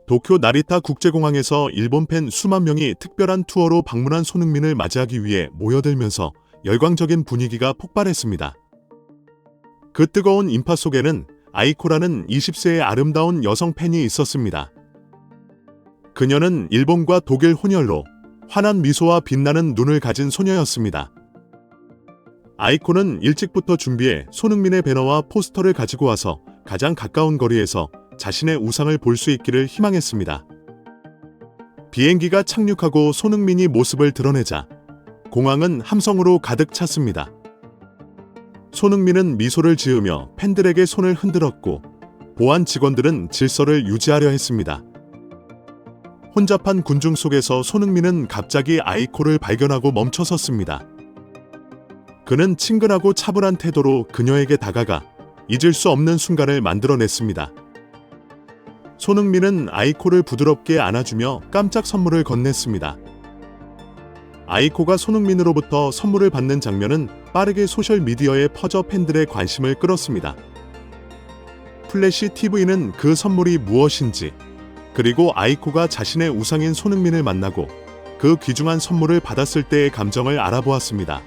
도쿄 나리타 국제공항에서 일본 팬 수만 명이 특별한 투어로 방문한 손흥민을 맞이하기 위해 모여들면서 열광적인 분위기가 폭발했습니다. 그 뜨거운 인파 속에는 아이코라는 20세의 아름다운 여성 팬이 있었습니다. 그녀는 일본과 독일 혼혈로 환한 미소와 빛나는 눈을 가진 소녀였습니다. 아이코는 일찍부터 준비해 손흥민의 배너와 포스터를 가지고 와서 가장 가까운 거리에서 자신의 우상을 볼 수 있기를 희망했습니다. 비행기가 착륙하고 손흥민이 모습을 드러내자 공항은 함성으로 가득 찼습니다. 손흥민은 미소를 지으며 팬들에게 손을 흔들었고 보안 직원들은 질서를 유지하려 했습니다. 혼잡한 군중 속에서 손흥민은 갑자기 아이코를 발견하고 멈춰섰습니다. 그는 친근하고 차분한 태도로 그녀에게 다가가 잊을 수 없는 순간을 만들어냈습니다. 손흥민은 아이코를 부드럽게 안아주며 깜짝 선물을 건넸습니다. 아이코가 손흥민으로부터 선물을 받는 장면은 빠르게 소셜미디어에 퍼져 팬들의 관심을 끌었습니다. 플래시 TV는 그 선물이 무엇인지, 그리고 아이코가 자신의 우상인 손흥민을 만나고 그 귀중한 선물을 받았을 때의 감정을 알아보았습니다.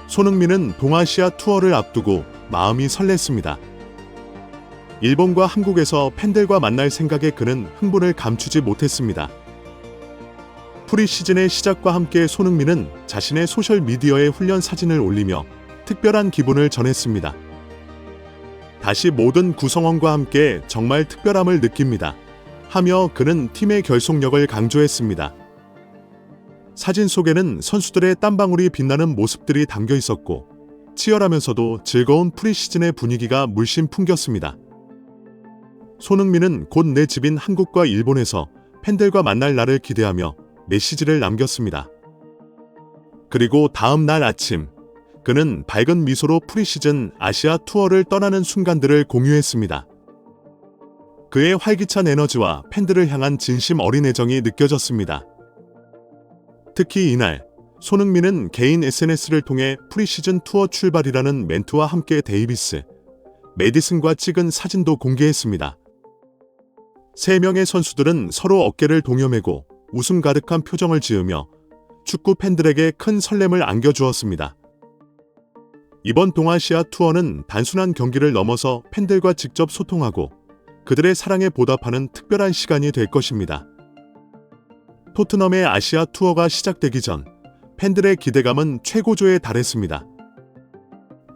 손흥민은 동아시아 투어를 앞두고 마음이 설렜습니다. 일본과 한국에서 팬들과 만날 생각에 그는 흥분을 감추지 못했습니다. 프리시즌의 시작과 함께 손흥민은 자신의 소셜미디어에 훈련 사진을 올리며 특별한 기분을 전했습니다. 다시 모든 구성원과 함께 정말 특별함을 느낍니다. 하며 그는 팀의 결속력을 강조했습니다. 사진 속에는 선수들의 땀방울이 빛나는 모습들이 담겨 있었고 치열하면서도 즐거운 프리시즌의 분위기가 물씬 풍겼습니다. 손흥민은 곧 내 집인 한국과 일본에서 팬들과 만날 날을 기대하며 메시지를 남겼습니다. 그리고 다음 날 아침, 그는 밝은 미소로 프리시즌 아시아 투어를 떠나는 순간들을 공유했습니다. 그의 활기찬 에너지와 팬들을 향한 진심 어린 애정이 느껴졌습니다. 특히 이날, 손흥민은 개인 SNS를 통해 프리시즌 투어 출발이라는 멘트와 함께 데이비스, 메디슨과 찍은 사진도 공개했습니다. 3명의 선수들은 서로 어깨를 동여매고 웃음 가득한 표정을 지으며 축구 팬들에게 큰 설렘을 안겨주었습니다. 이번 동아시아 투어는 단순한 경기를 넘어서 팬들과 직접 소통하고 그들의 사랑에 보답하는 특별한 시간이 될 것입니다. 토트넘의 아시아 투어가 시작되기 전 팬들의 기대감은 최고조에 달했습니다.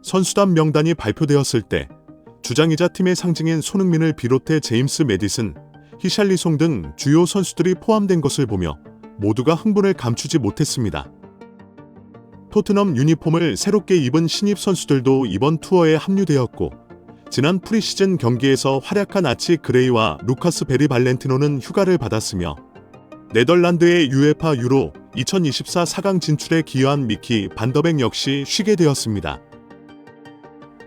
선수단 명단이 발표되었을 때 주장이자 팀의 상징인 손흥민을 비롯해 제임스 메디슨, 히샬리송 등 주요 선수들이 포함된 것을 보며 모두가 흥분을 감추지 못했습니다. 토트넘 유니폼을 새롭게 입은 신입 선수들도 이번 투어에 합류되었고 지난 프리시즌 경기에서 활약한 아치 그레이와 루카스 베리 발렌티노는 휴가를 받았으며 네덜란드의 UEFA 유로 2024 4강 진출에 기여한 미키 반더백 역시 쉬게 되었습니다.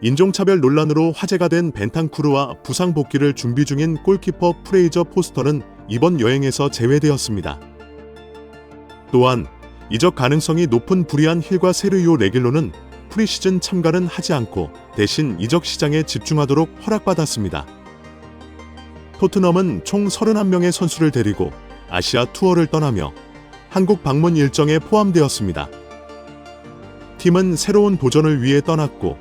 인종차별 논란으로 화제가 된 벤탄쿠르와 부상 복귀를 준비 중인 골키퍼 프레이저 포스터는 이번 여행에서 제외되었습니다. 또한 이적 가능성이 높은 브리안 힐과 세르이오 레길로는 프리시즌 참가는 하지 않고 대신 이적 시장에 집중하도록 허락받았습니다. 토트넘은 총 31명의 선수를 데리고 아시아 투어를 떠나며 한국 방문 일정에 포함되었습니다. 팀은 새로운 도전을 위해 떠났고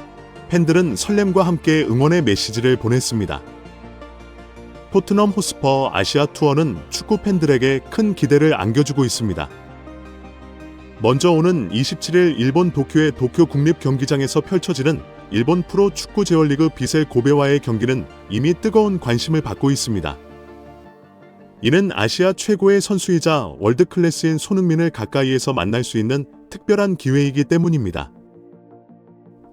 팬들은 설렘과 함께 응원의 메시지를 보냈습니다. 토트넘 호스퍼 아시아 투어는 축구 팬들에게 큰 기대를 안겨주고 있습니다. 먼저 오는 27일 일본 도쿄의 도쿄 국립경기장에서 펼쳐지는 일본 프로 축구 제월리그 비셀 고베와의 경기는 이미 뜨거운 관심을 받고 있습니다. 이는 아시아 최고의 선수이자 월드클래스인 손흥민을 가까이에서 만날 수 있는 특별한 기회이기 때문입니다.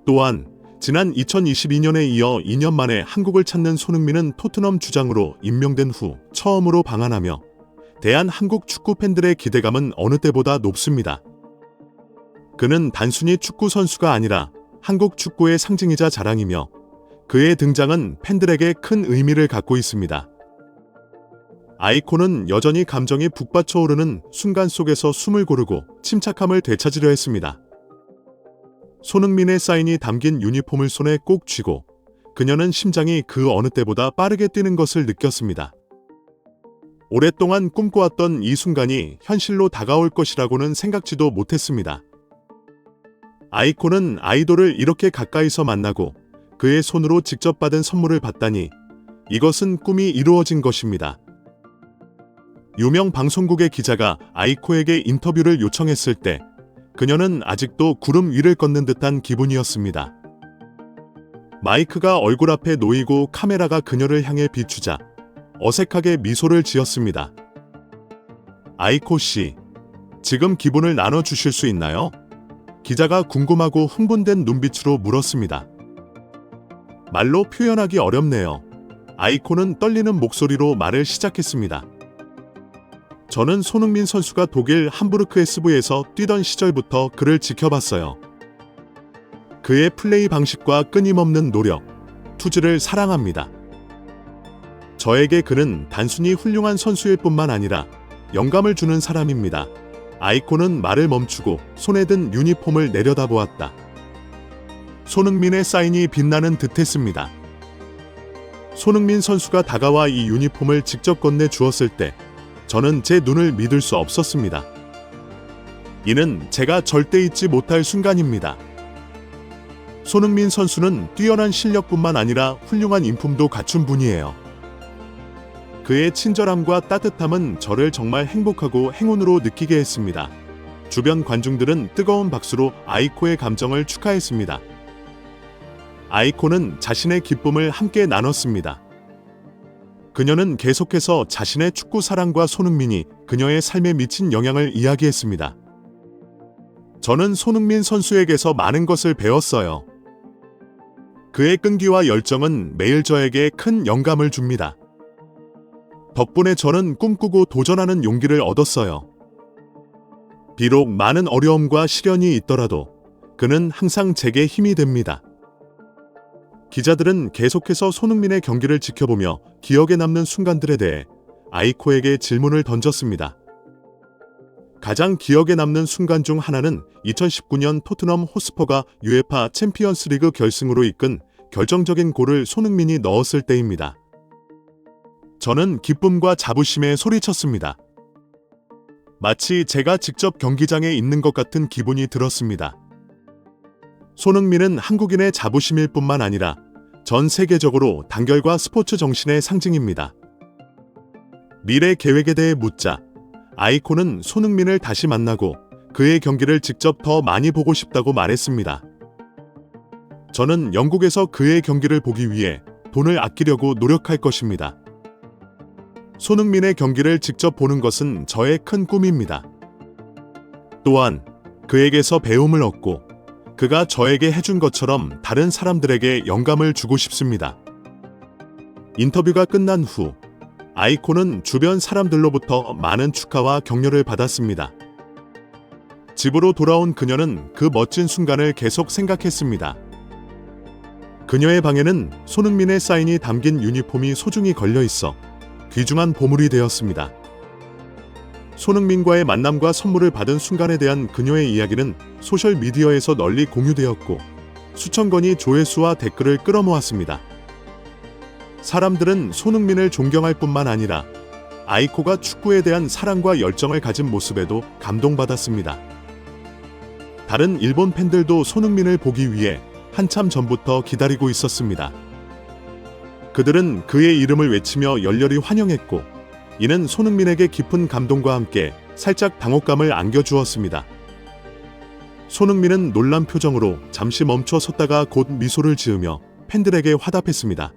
또한 지난 2022년에 이어 2년 만에 한국을 찾는 손흥민은 토트넘 주장으로 임명된 후 처음으로 방한하며 대한 한국 축구 팬들의 기대감은 어느 때보다 높습니다. 그는 단순히 축구 선수가 아니라 한국 축구의 상징이자 자랑이며 그의 등장은 팬들에게 큰 의미를 갖고 있습니다. 아이코는 여전히 감정이 북받쳐 오르는 순간 속에서 숨을 고르고 침착함을 되찾으려 했습니다. 손흥민의 사인이 담긴 유니폼을 손에 꼭 쥐고 그녀는 심장이 그 어느 때보다 빠르게 뛰는 것을 느꼈습니다. 오랫동안 꿈꿔왔던 이 순간이 현실로 다가올 것이라고는 생각지도 못했습니다. 아이코는 아이돌을 이렇게 가까이서 만나고 그의 손으로 직접 받은 선물을 받다니 이것은 꿈이 이루어진 것입니다. 유명 방송국의 기자가 아이코에게 인터뷰를 요청했을 때 그녀는 아직도 구름 위를 걷는 듯한 기분이었습니다. 마이크가 얼굴 앞에 놓이고 카메라가 그녀를 향해 비추자 어색하게 미소를 지었습니다. 아이코 씨, 지금 기분을 나눠주실 수 있나요? 기자가 궁금하고 흥분된 눈빛으로 물었습니다. 말로 표현하기 어렵네요. 아이코는 떨리는 목소리로 말을 시작했습니다. 저는 손흥민 선수가 독일 함부르크 SV에서 뛰던 시절부터 그를 지켜봤어요. 그의 플레이 방식과 끊임없는 노력, 투지를 사랑합니다. 저에게 그는 단순히 훌륭한 선수일 뿐만 아니라 영감을 주는 사람입니다. 아이코는 말을 멈추고 손에 든 유니폼을 내려다보았다. 손흥민의 사인이 빛나는 듯했습니다. 손흥민 선수가 다가와 이 유니폼을 직접 건네 주었을 때 저는 제 눈을 믿을 수 없었습니다. 이는 제가 절대 잊지 못할 순간입니다. 손흥민 선수는 뛰어난 실력뿐만 아니라 훌륭한 인품도 갖춘 분이에요. 그의 친절함과 따뜻함은 저를 정말 행복하고 행운으로 느끼게 했습니다. 주변 관중들은 뜨거운 박수로 아이코의 감정을 축하했습니다. 아이코는 자신의 기쁨을 함께 나눴습니다. 그녀는 계속해서 자신의 축구 사랑과 손흥민이 그녀의 삶에 미친 영향을 이야기했습니다. 저는 손흥민 선수에게서 많은 것을 배웠어요. 그의 끈기와 열정은 매일 저에게 큰 영감을 줍니다. 덕분에 저는 꿈꾸고 도전하는 용기를 얻었어요. 비록 많은 어려움과 시련이 있더라도 그는 항상 제게 힘이 됩니다. 기자들은 계속해서 손흥민의 경기를 지켜보며 기억에 남는 순간들에 대해 아이코에게 질문을 던졌습니다. 가장 기억에 남는 순간 중 하나는 2019년 토트넘 호스퍼가 UEFA 챔피언스 리그 결승으로 이끈 결정적인 골을 손흥민이 넣었을 때입니다. 저는 기쁨과 자부심에 소리쳤습니다. 마치 제가 직접 경기장에 있는 것 같은 기분이 들었습니다. 손흥민은 한국인의 자부심일 뿐만 아니라 전 세계적으로 단결과 스포츠 정신의 상징입니다. 미래 계획에 대해 묻자 아이코는 손흥민을 다시 만나고 그의 경기를 직접 더 많이 보고 싶다고 말했습니다. 저는 영국에서 그의 경기를 보기 위해 돈을 아끼려고 노력할 것입니다. 손흥민의 경기를 직접 보는 것은 저의 큰 꿈입니다. 또한 그에게서 배움을 얻고 그가 저에게 해준 것처럼 다른 사람들에게 영감을 주고 싶습니다. 인터뷰가 끝난 후 아이코는 주변 사람들로부터 많은 축하와 격려를 받았습니다. 집으로 돌아온 그녀는 그 멋진 순간을 계속 생각했습니다. 그녀의 방에는 손흥민의 사인이 담긴 유니폼이 소중히 걸려 있어 귀중한 보물이 되었습니다. 손흥민과의 만남과 선물을 받은 순간에 대한 그녀의 이야기는 소셜미디어에서 널리 공유되었고 수천 건의 조회수와 댓글을 끌어모았습니다. 사람들은 손흥민을 존경할 뿐만 아니라 아이코가 축구에 대한 사랑과 열정을 가진 모습에도 감동받았습니다. 다른 일본 팬들도 손흥민을 보기 위해 한참 전부터 기다리고 있었습니다. 그들은 그의 이름을 외치며 열렬히 환영했고 이는 손흥민에게 깊은 감동과 함께 살짝 당혹감을 안겨주었습니다. 손흥민은 놀란 표정으로 잠시 멈춰 섰다가 곧 미소를 지으며 팬들에게 화답했습니다.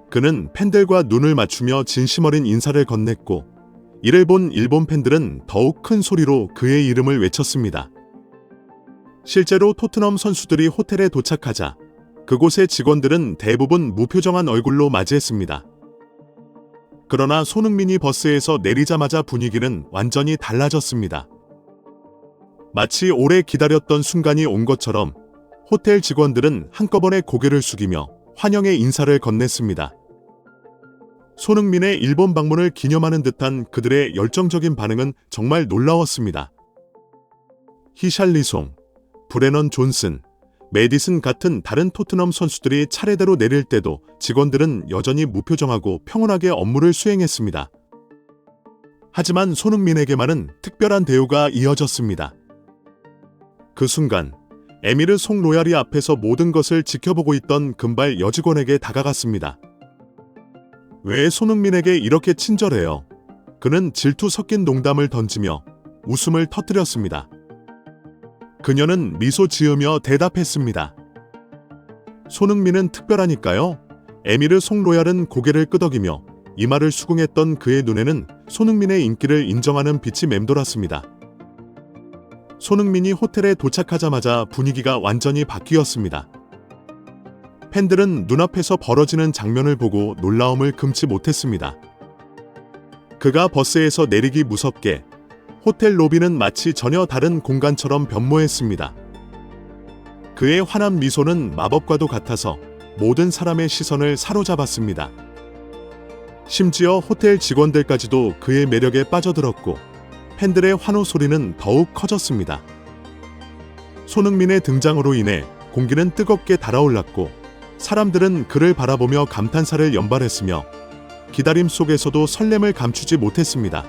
그는 팬들과 눈을 맞추며 진심 어린 인사를 건넸고 이를 본 일본 팬들은 더욱 큰 소리로 그의 이름을 외쳤습니다. 실제로 토트넘 선수들이 호텔에 도착하자 그곳의 직원들은 대부분 무표정한 얼굴로 맞이했습니다. 그러나 손흥민이 버스에서 내리자마자 분위기는 완전히 달라졌습니다. 마치 오래 기다렸던 순간이 온 것처럼 호텔 직원들은 한꺼번에 고개를 숙이며 환영의 인사를 건넸습니다. 손흥민의 일본 방문을 기념하는 듯한 그들의 열정적인 반응은 정말 놀라웠습니다. 히샬리송, 브레넌 존슨, 메디슨 같은 다른 토트넘 선수들이 차례대로 내릴 때도 직원들은 여전히 무표정하고 평온하게 업무를 수행했습니다. 하지만 손흥민에게만은 특별한 대우가 이어졌습니다. 그 순간 에미르 송로야리 앞에서 모든 것을 지켜보고 있던 금발 여직원에게 다가갔습니다. 왜 손흥민에게 이렇게 친절해요? 그는 질투 섞인 농담을 던지며 웃음을 터뜨렸습니다. 그녀는 미소 지으며 대답했습니다. 손흥민은 특별하니까요. 에미르 송로얄은 고개를 끄덕이며 이마를 수긍했던 그의 눈에는 손흥민의 인기를 인정하는 빛이 맴돌았습니다. 손흥민이 호텔에 도착하자마자 분위기가 완전히 바뀌었습니다. 팬들은 눈앞에서 벌어지는 장면을 보고 놀라움을 금치 못했습니다. 그가 버스에서 내리기 무섭게 호텔 로비는 마치 전혀 다른 공간처럼 변모했습니다. 그의 환한 미소는 마법과도 같아서 모든 사람의 시선을 사로잡았습니다. 심지어 호텔 직원들까지도 그의 매력에 빠져들었고 팬들의 환호 소리는 더욱 커졌습니다. 손흥민의 등장으로 인해 공기는 뜨겁게 달아올랐고 사람들은 그를 바라보며 감탄사를 연발했으며 기다림 속에서도 설렘을 감추지 못했습니다.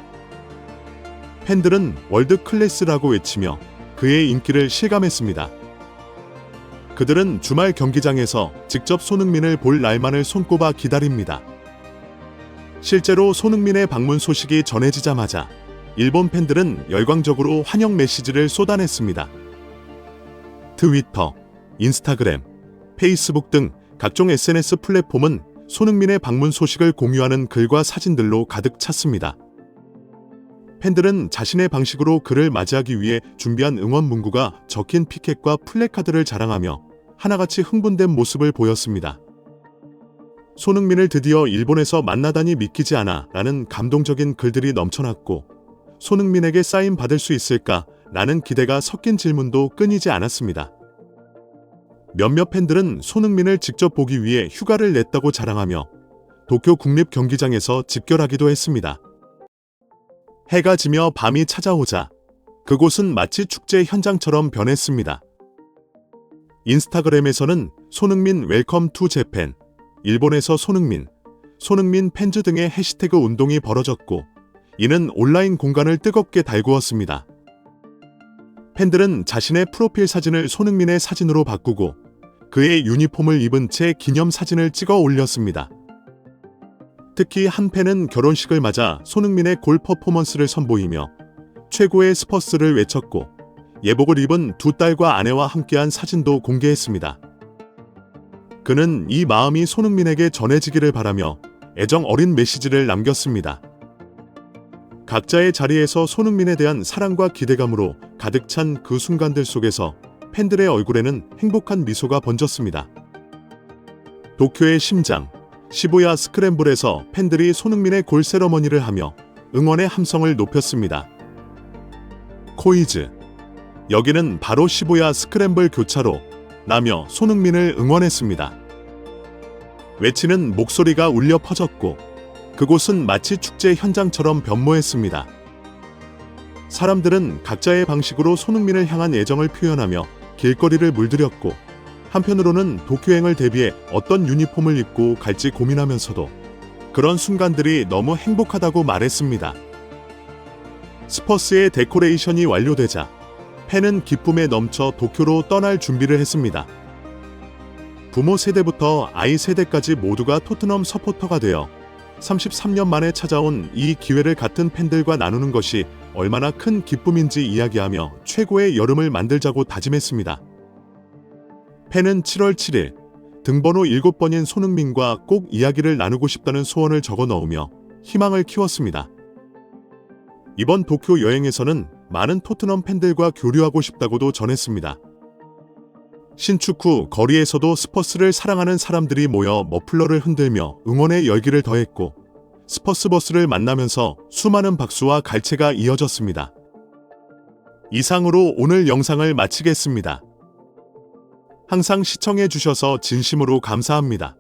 팬들은 월드 클래스라고 외치며 그의 인기를 실감했습니다. 그들은 주말 경기장에서 직접 손흥민을 볼 날만을 손꼽아 기다립니다. 실제로 손흥민의 방문 소식이 전해지자마자 일본 팬들은 열광적으로 환영 메시지를 쏟아냈습니다. 트위터, 인스타그램, 페이스북 등 각종 SNS 플랫폼은 손흥민의 방문 소식을 공유하는 글과 사진들로 가득 찼습니다. 팬들은 자신의 방식으로 그를 맞이하기 위해 준비한 응원 문구가 적힌 피켓과 플래카드를 자랑하며 하나같이 흥분된 모습을 보였습니다. 손흥민을 드디어 일본에서 만나다니 믿기지 않아 라는 감동적인 글들이 넘쳐났고 손흥민에게 사인 받을 수 있을까 라는 기대가 섞인 질문도 끊이지 않았습니다. 몇몇 팬들은 손흥민을 직접 보기 위해 휴가를 냈다고 자랑하며 도쿄 국립경기장에서 집결하기도 했습니다. 해가 지며 밤이 찾아오자 그곳은 마치 축제 현장처럼 변했습니다. 인스타그램에서는 손흥민 웰컴 투 재팬, 일본에서 손흥민, 손흥민 팬즈 등의 해시태그 운동이 벌어졌고 이는 온라인 공간을 뜨겁게 달구었습니다. 팬들은 자신의 프로필 사진을 손흥민의 사진으로 바꾸고 그의 유니폼을 입은 채 기념 사진을 찍어 올렸습니다. 특히 한 팬은 결혼식을 맞아 손흥민의 골 퍼포먼스를 선보이며 최고의 스퍼스를 외쳤고 예복을 입은 두 딸과 아내와 함께한 사진도 공개했습니다. 그는 이 마음이 손흥민에게 전해지기를 바라며 애정 어린 메시지를 남겼습니다. 각자의 자리에서 손흥민에 대한 사랑과 기대감으로 가득 찬 그 순간들 속에서 팬들의 얼굴에는 행복한 미소가 번졌습니다. 도쿄의 심장, 시부야 스크램블에서 팬들이 손흥민의 골 세러머니를 하며 응원의 함성을 높였습니다. 코이즈, 여기는 바로 시부야 스크램블 교차로 라며 손흥민을 응원했습니다. 외치는 목소리가 울려 퍼졌고 그곳은 마치 축제 현장처럼 변모했습니다. 사람들은 각자의 방식으로 손흥민을 향한 애정을 표현하며 길거리를 물들였고 한편으로는 도쿄행을 대비해 어떤 유니폼을 입고 갈지 고민하면서도 그런 순간들이 너무 행복하다고 말했습니다. 스퍼스의 데코레이션이 완료되자 팬은 기쁨에 넘쳐 도쿄로 떠날 준비를 했습니다. 부모 세대부터 아이 세대까지 모두가 토트넘 서포터가 되어 33년 만에 찾아온 이 기회를 같은 팬들과 나누는 것이 얼마나 큰 기쁨인지 이야기하며 최고의 여름을 만들자고 다짐했습니다. 팬은 7월 7일 등번호 7번인 손흥민과 꼭 이야기를 나누고 싶다는 소원을 적어 넣으며 희망을 키웠습니다. 이번 도쿄 여행에서는 많은 토트넘 팬들과 교류하고 싶다고도 전했습니다. 신축 후 거리에서도 스퍼스를 사랑하는 사람들이 모여 머플러를 흔들며 응원의 열기를 더했고 스퍼스 버스를 만나면서 수많은 박수와 갈채가 이어졌습니다. 이상으로 오늘 영상을 마치겠습니다. 항상 시청해 주셔서 진심으로 감사합니다.